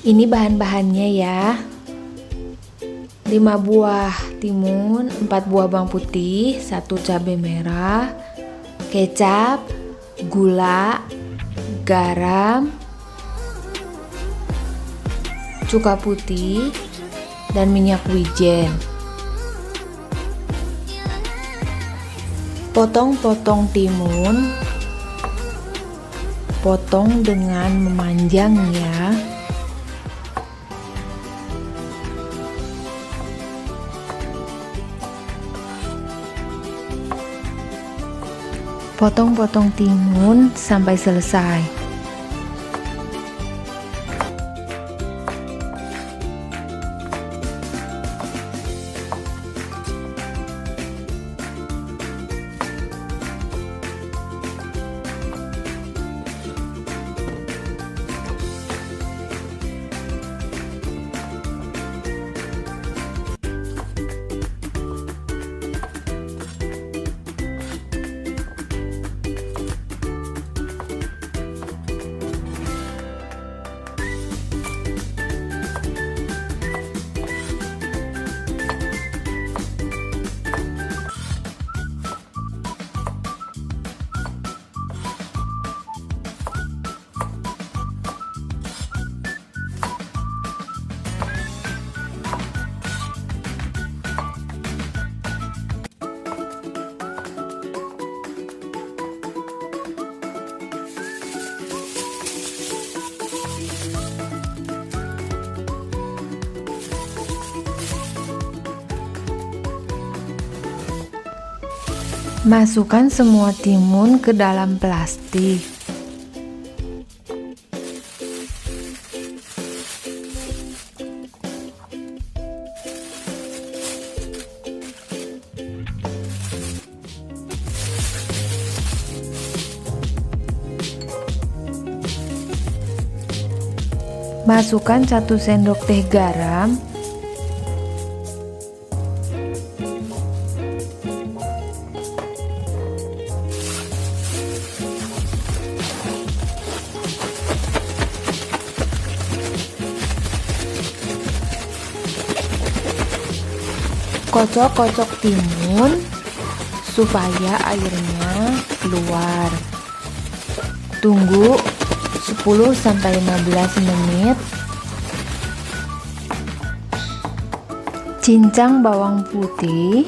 Ini bahan-bahannya ya. 5 buah timun, 4 buah bawang putih, 1 cabe merah, kecap, gula, garam, cuka putih, dan minyak wijen. Potong-potong timun, potong dengan memanjang ya. Potong-potong timun sampai selesai. Masukkan semua timun ke dalam plastik. Masukkan 1 sendok teh garam, kocok-kocok timun supaya airnya keluar. Tunggu 10-15 menit. Cincang bawang putih,